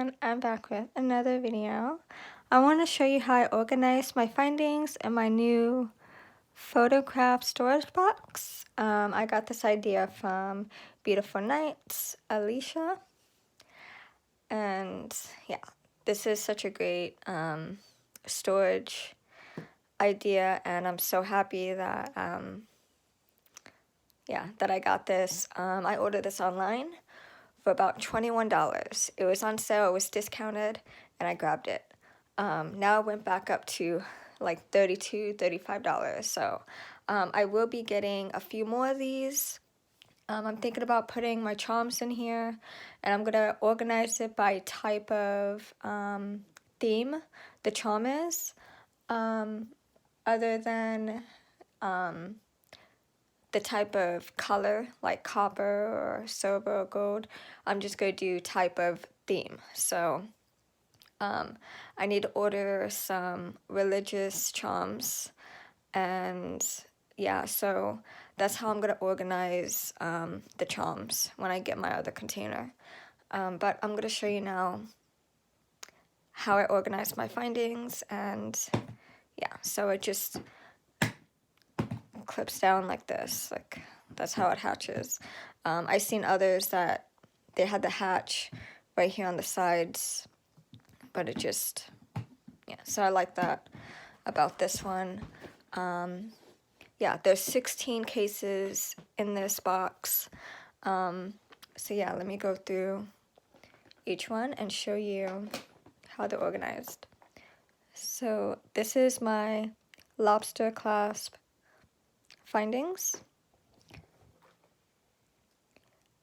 everyone, I'm back with another video. I want to show you how I organized my findings in my new photograph storage box. I got this idea from Beautiful Nights, Alicia, and yeah, this is such a great storage idea, and I'm so happy that that I got this. I ordered this online for about $21. It was on sale, it was discounted, and I grabbed it. Now it went back up to like $32, $35. So I will be getting a few more of these. I'm thinking about putting my charms in here, and I'm gonna organize it by type of theme the charm is, other than the type of color, like copper or silver or gold. I'm just going to do type of theme. So I need to order some religious charms, and yeah, so that's how I'm going to organize the charms when I get my other container. But I'm going to show you now how I organize my findings, and yeah, so it just clips down like this, like that's how it hatches. I've seen others that they had the hatch right here on the sides, but it just, yeah, so I like that about this one. Yeah, there's 16 cases in this box. So yeah, let me go through each one and show you how they're organized. So this is my lobster clasp findings,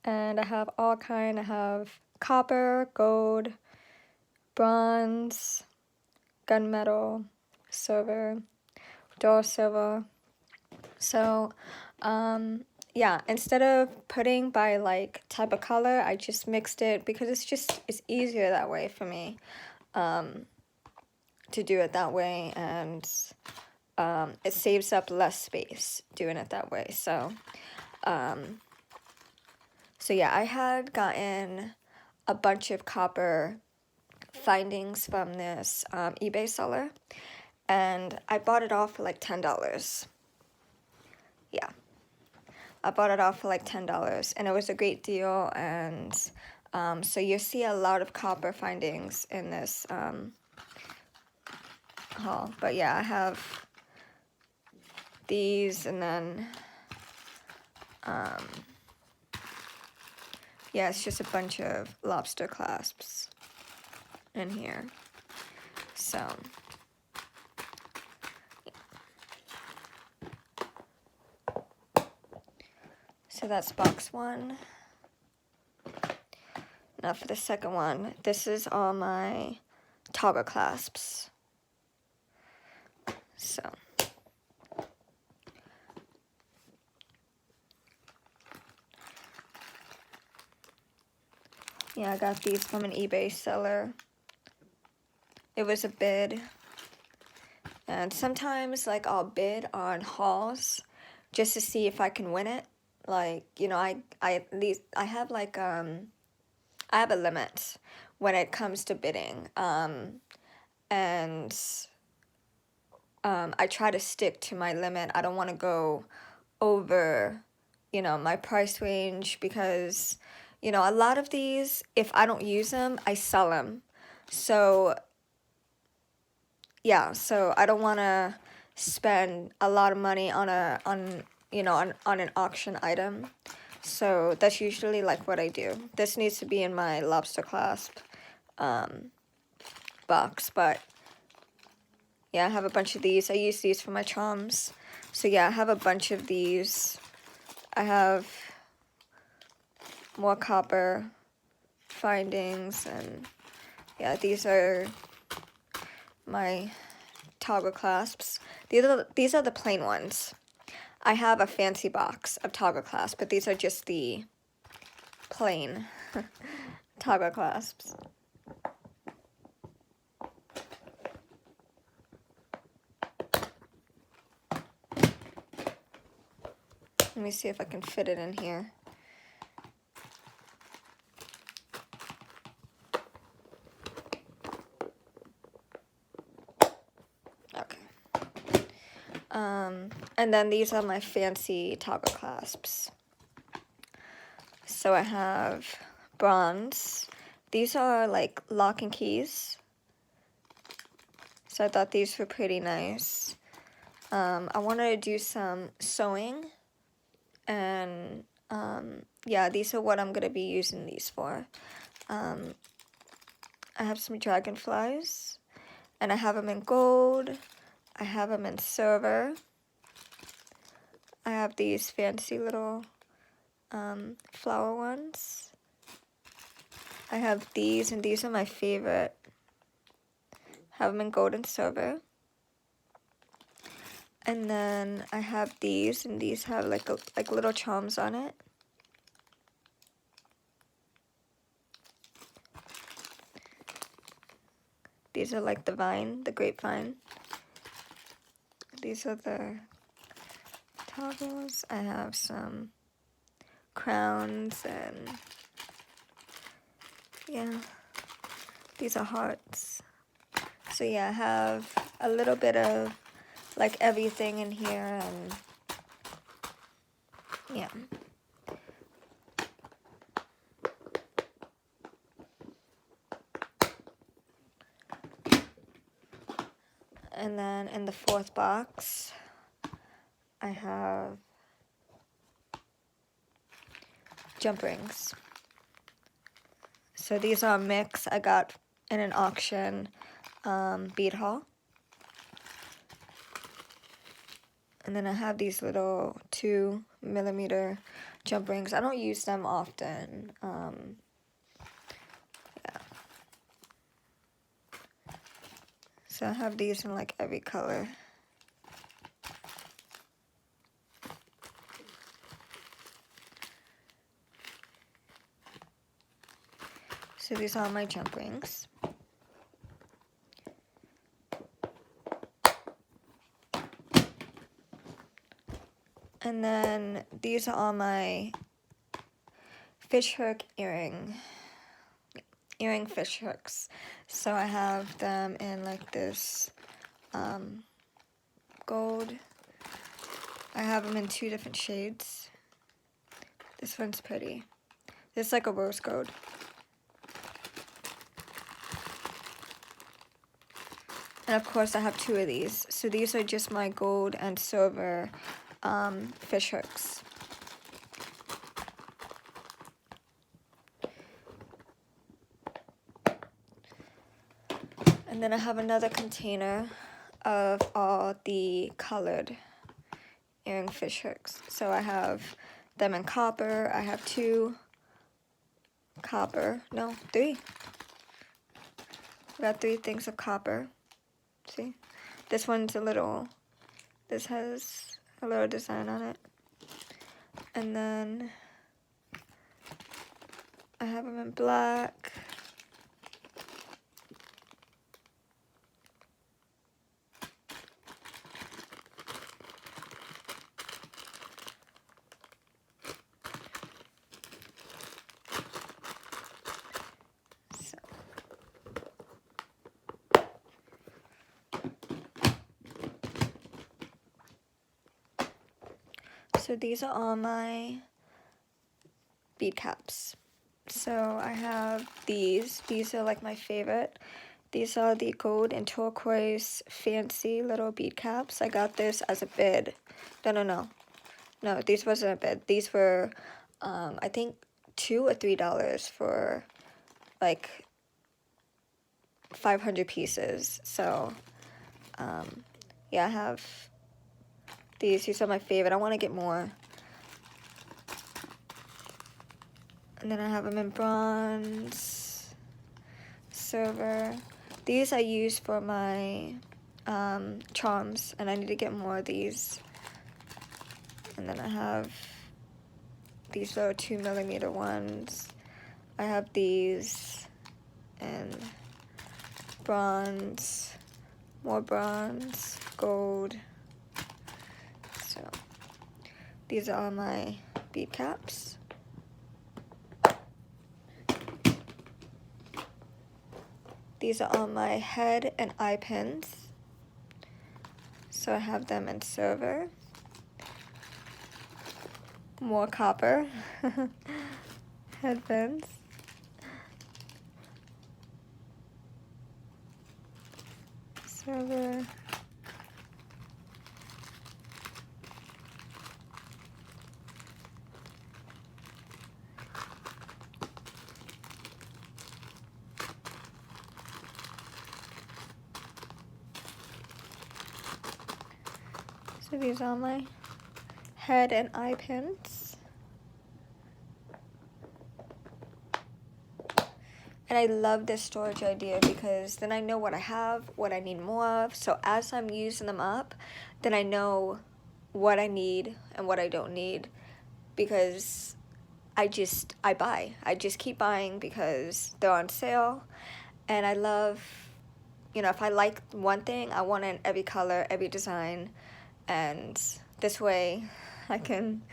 and I have all kind. I have copper, gold, bronze, gunmetal, silver, dull silver. So yeah, instead of putting by like type of color, I just mixed it because it's easier that way for me to do it that way, and it saves up less space doing it that way. So so yeah, I had gotten a bunch of copper findings from this eBay seller, and I bought it off for like $10. Yeah, I bought it off for like $10, and it was a great deal. And so you see a lot of copper findings in this haul. But yeah, I have these, and then yeah, it's just a bunch of lobster clasps in here. So that's box one. Now for the second one, this is all my toggle clasps. So yeah, I got these from an eBay seller. It was a bid. And sometimes like I'll bid on hauls just to see if I can win it. Like, you know, I at least I have like I have a limit when it comes to bidding. And I try to stick to my limit. I don't want to go over, you know, my price range, because, you know, a lot of these, if I don't use them, I sell them. So yeah, so I don't want to spend a lot of money on an auction item. So that's usually like what I do. This needs to be in my lobster clasp box, but yeah, I have a bunch of these. I use these for my charms. So yeah, I have a bunch of these. I have more copper findings, and yeah, these are my toggle clasps. These are the plain ones. I have a fancy box of toggle clasps, but these are just the plain toggle clasps. Let me see if I can fit it in here. And then these are my fancy toggle clasps. So I have bronze. These are like lock and keys. So I thought these were pretty nice. I wanted to do some sewing, and yeah, these are what I'm gonna be using these for. I have some dragonflies, and I have them in gold. I have them in silver. I have these fancy little flower ones. I have these, and these are my favorite. Have them in gold and silver. And then I have these, and these have like little charms on it. These are like the vine, the grapevine. These are the toggles. I have some crowns, and yeah, these are hearts. So yeah, I have a little bit of like everything in here, and yeah. And then in the fourth box, I have jump rings. So these are a mix I got in an auction bead haul. And then I have these little 2mm jump rings. I don't use them often. Yeah. So I have these in like every color. So these are my jump rings. And then these are all my fish hook earring fish hooks. So I have them in like this gold. I have them in 2 different shades. This one's pretty. This is like a rose gold. And of course I have 2 of these. So these are just my gold and silver fish hooks. And then I have another container of all the colored earring fish hooks. So I have them in copper. I have 2 copper. No, 3. I got 3 things of copper. See? This one's a little, this has a little design on it. And then I have them in black. So these are all my bead caps. So I have these. These are like my favorite. These are the gold and turquoise fancy little bead caps. I got this as a bid. No, these wasn't a bid. These were, I think, $2 or $3 for like 500 pieces. So, yeah, I have these. These are my favorite. I want to get more. And then I have them in bronze, silver. These I use for my charms, and I need to get more of these. And then I have these little 2mm ones. I have these in bronze, more bronze, gold. So these are all my bead caps. These are all my head and eye pins. So So I have them in silver. More copper headbands. Silver. So these are my head and eye pins. And I love this storage idea because then I know what I have, what I need more of. So as I'm using them up, then I know what I need and what I don't need, because I just keep buying because they're on sale. And I love, if I like one thing, I want it in every color, every design. And this way I can,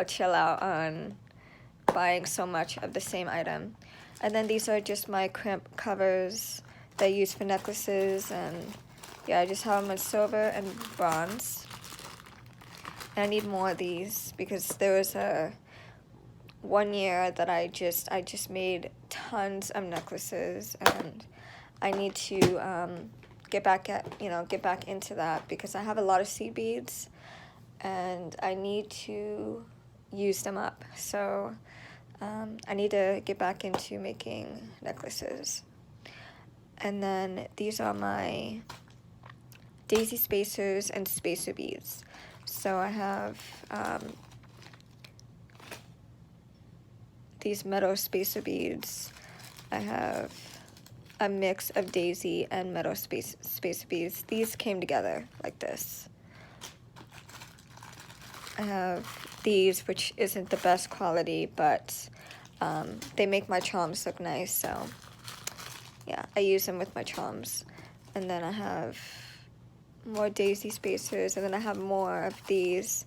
chill out on buying so much of the same item. And then these are just my crimp covers that I use for necklaces, and yeah, I just have them in silver and bronze. And I need more of these because there was one year that I just made tons of necklaces, and I need to get back into that because I have a lot of seed beads and I need to use them up. So I need to get back into making necklaces. And then these are my daisy spacers and spacer beads. So I have these metal spacer beads. I have a mix of daisy and metal spacer beads. These came together like this. I have these, which isn't the best quality, but they make my charms look nice, so yeah, I use them with my charms. And then I have more daisy spacers, and then I have more of these.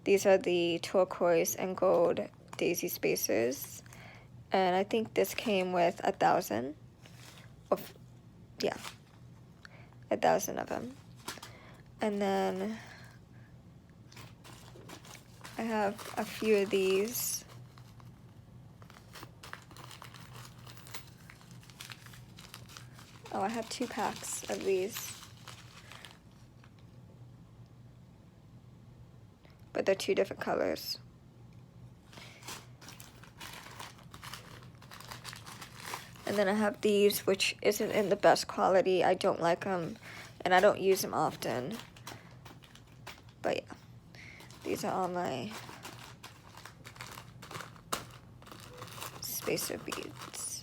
These are the turquoise and gold daisy spacers, and I think this came with 1,000. Yeah, 1,000 of them. And then I have a few of these. Oh, I have 2 packs of these. But they're 2 different colors. And then I have these, which isn't in the best quality. I don't like them, and I don't use them often. But yeah, these are all my spacer beads.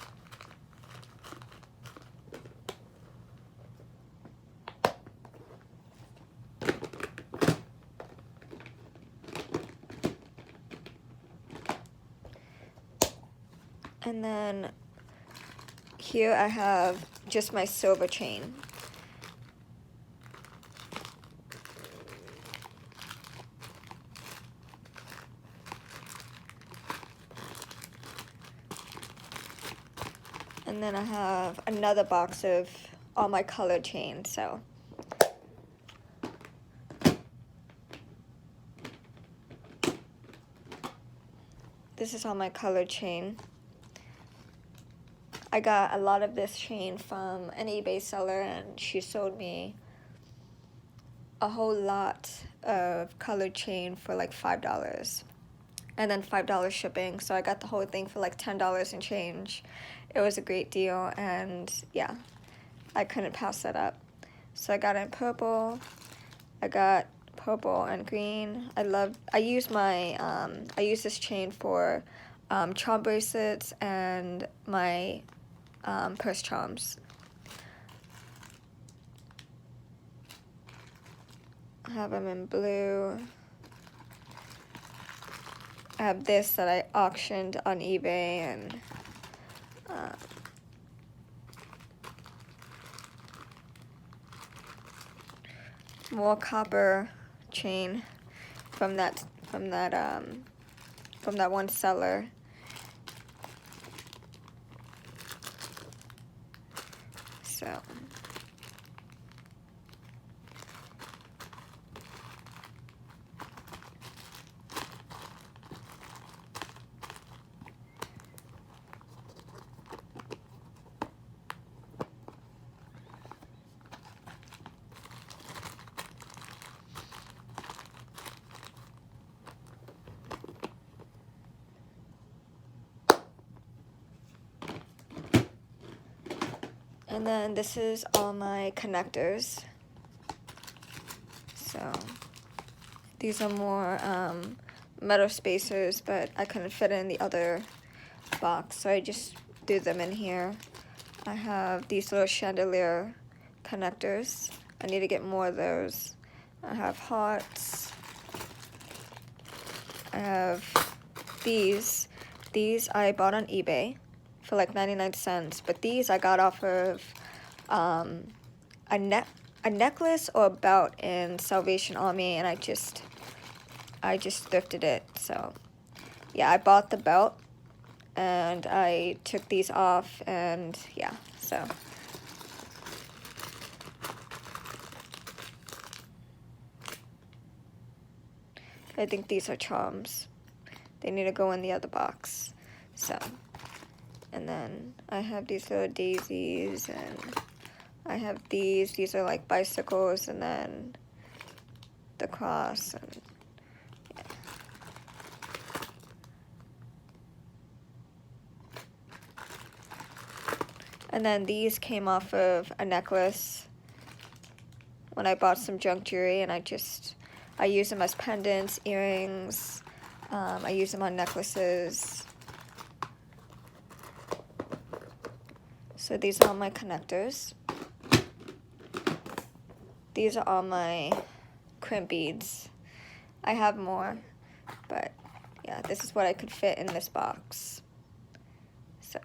And then here I have just my silver chain. And then I have another box of all my colored chains, so. This is all my colored chain. I got a lot of this chain from an eBay seller, and she sold me a whole lot of colored chain for like $5. And then $5 shipping, so I got the whole thing for like $10 and change. It was a great deal, and yeah, I couldn't pass that up. So I got it in purple. I got purple and green. I use this chain for charm bracelets and my purse charms. I have them in blue. I have this that I auctioned on eBay, and more copper chain from that one seller. So And then this is all my connectors. So these are more metal spacers, but I couldn't fit in the other box, so I just threw them in here. I have these little chandelier connectors. I need to get more of those. I have hearts. I have these. These I bought on eBay for like 99 cents, but these I got off of a necklace or a belt in Salvation Army, and I just thrifted it. So yeah, I bought the belt and I took these off, and yeah, so I think these are charms. They need to go in the other box. So, and then I have these little daisies, and I have these. These are like bicycles, and then the cross, and yeah. And then these came off of a necklace when I bought some junk jewelry, and I use them as pendants, earrings. I use them on necklaces. So these are all my connectors. These are all my crimp beads. I have more, but yeah, this is what I could fit in this box. So.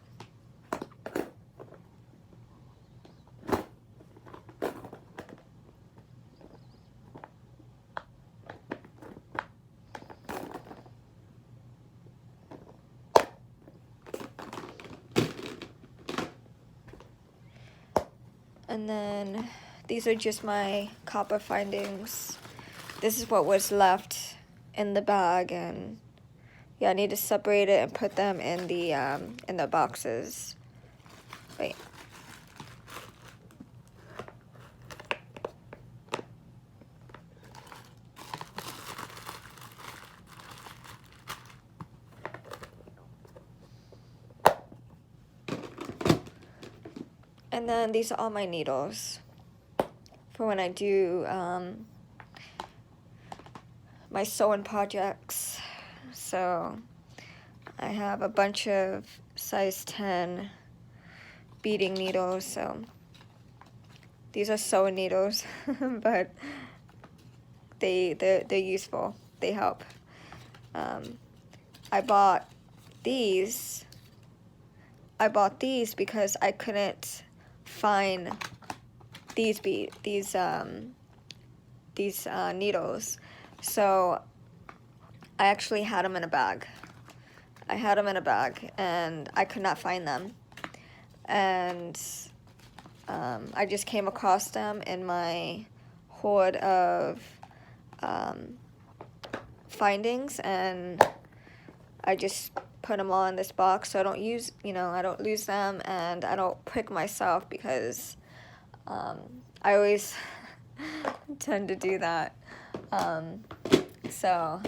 And then these are just my copper findings. This is what was left in the bag, and yeah, I need to separate it and put them in the boxes. Wait. And then these are all my needles for when I do my sewing projects. So I have a bunch of size 10 beading needles. So these are sewing needles, but they're useful. They help. I bought these because I couldn't find these needles, so I actually had them in a bag. And I could not find them, and I just came across them in my hoard of findings, and I just put them all in this box so I don't lose them, and I don't prick myself, because I always tend to do that. So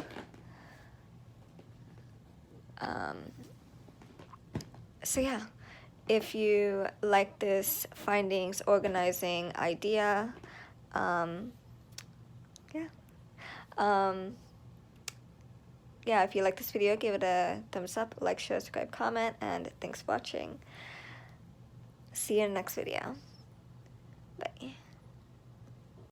yeah, if you like this findings organizing idea, yeah, if you like this video, give it a thumbs up, like, share, subscribe, comment, and thanks for watching. See you in the next video. Bye.